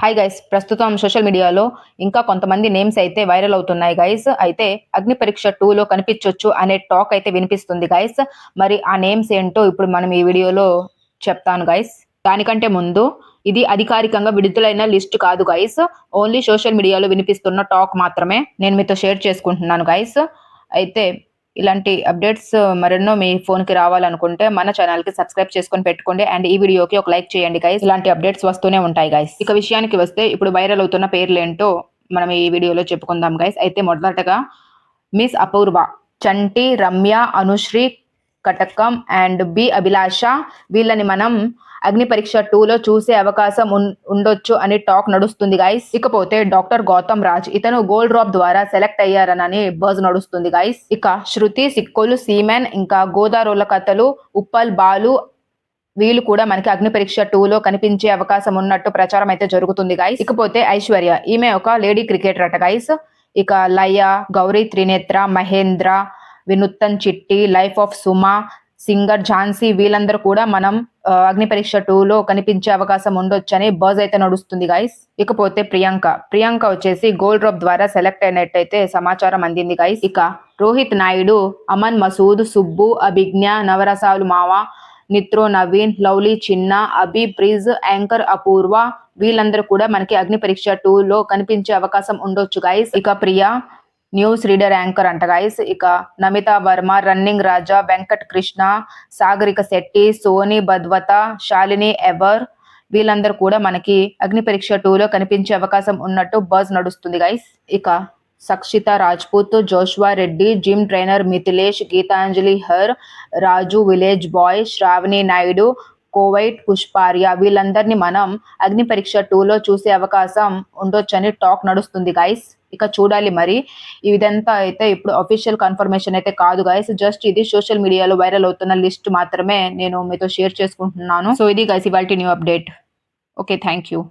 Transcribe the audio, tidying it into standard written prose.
Hi guys, ప్రస్తుతం social మీడియాలో ఇంకా కొంతమంది నేమ్స్ అయితే వైరల్ అవుతున్నాయి గైస్. అయితే అగ్ని పరీక్ష 2లో కనిపించొచ్చు అనే టాక్ అయితే వినిపిస్తుంది గైస్. మరి ఆ నేమ్స్ ఏంటో ఇప్పుడు మనం ఈ వీడియోలో చెప్తాను గైస్. దానికంటే ముందు ఇది అధికారికంగా విడుదలైన లిస్ట్ కాదు గైస్. ఓన్లీ సోషల్ మీడియాలో వినిపిస్తున్న టాక్ మాత్రమే నేను మీతో షేర్ చేసుకుంటున్నాను గైస్. అయితే ఇలాంటి అప్డేట్స్ మరెన్నో మీ ఫోన్కి రావాలనుకుంటే మన ఛానల్కి సబ్స్క్రైబ్ చేసుకొని పెట్టుకోండి అండ్ ఈ వీడియోకి ఒక లైక్ చేయండి గైస్. ఇలాంటి అప్డేట్స్ వస్తూనే ఉంటాయి గైస్. ఇక విషయానికి వస్తే ఇప్పుడు వైరల్ అవుతున్న పేర్లు ఏంటో మనం ఈ వీడియోలో చెప్పుకుందాం గైస్. అయితే మొదటగా miss Apoorva, Chanti, Ramya, Anushree, Katakam and B Abhilasha వీళ్ళని మనం అగ్ని పరీక్ష 2లో చూసే అవకాశం ఉండొచ్చు అని టాక్ నడుస్తుంది గైస్. ఇకపోతే డాక్టర్ గౌతమ్ రాజ్, ఇతను గోల్డ్ డ్రాప్ ద్వారా సెలెక్ట్ అయ్యారనని బజ్ నడుస్తుంది గైస్. ఇక శృతి, సిక్కోలు, సీమెన్, ఇంకా గోదారోల కథలు, ఉప్పల్ బాలు వీళ్ళు కూడా మనకి అగ్ని పరీక్ష 2లో కనిపించే అవకాశం ఉన్నట్టు ప్రచారం అయితే జరుగుతుంది గైస్. ఇకపోతే ఐశ్వర్య, ఈమె ఒక లేడీ క్రికెటర్ అట గైస్. ఇక లయ, గౌరీ త్రినేత్ర, మహేంద్ర, వినూత్న్ చిట్టి, life of Suma, singer Jhansi వీళ్ళందరూ కూడా మనం అగ్ని పరీక్ష 2లో కనిపించే అవకాశం ఉండొచ్చని బజ్ అయితే నడుస్తుంది గైస్. ఇకపోతే ప్రియాంక వచ్చేసి గోల్డ్ డ్రాప్ ద్వారా సెలెక్ట్ అయినట్టయితే సమాచారం అందింది గైస్. ఇక రోహిత్ నాయుడు, అమన్ మసూద్, సుబ్బు, అభిజ్ఞ, నవరసాలు మావ, నిత్రో నవీన్, లవ్లీ చిన్న, అభి బ్రిజ్, యాంకర్ అపూర్వ వీళ్ళందరూ కూడా మనకి అగ్ని పరీక్ష 2లో కనిపించే అవకాశం ఉండొచ్చు గైస్. ఇక ప్రియా న్యూస్ రీడర్ యాంకర్ అంట గైస్. ఇక నమిత వర్మ, రన్నింగ్ రాజా, వెంకట్ కృష్ణ, సాగరిక శెట్టి, సోని బద్వత, శాలిని ఎవర్ వీళ్ళందరూ కూడా మనకి అగ్ని పరీక్ష 2లో కనిపించే అవకాశం ఉన్నట్టు బజ్ నడుస్తుంది గైస్. ఇక Sakshita Rajput, Joshua Reddy, gym trainer Mithilesh, Geetanjali హర్, రాజు విలేజ్ బాయ్, శ్రావణి నాయుడు, కోవైట్ పుష్పార్య వీళ్ళందరినీ మనం అగ్ని పరీక్ష 2లో చూసే అవకాశం ఉండొచ్చని టాక్ నడుస్తుంది గైస్. ఇక చూడాలి మరి. ఇదంతా అయితే ఇప్పుడు అఫీషియల్ కన్ఫర్మేషన్ అయితే కాదు గైస్. జస్ట్ ఇది సోషల్ మీడియాలో వైరల్ అవుతున్న లిస్ట్ మాత్రమే నేను మీతో షేర్ చేసుకుంటున్నాను. సో ఇది గైస్ ఇవాల్టి new update. Okay, thank you.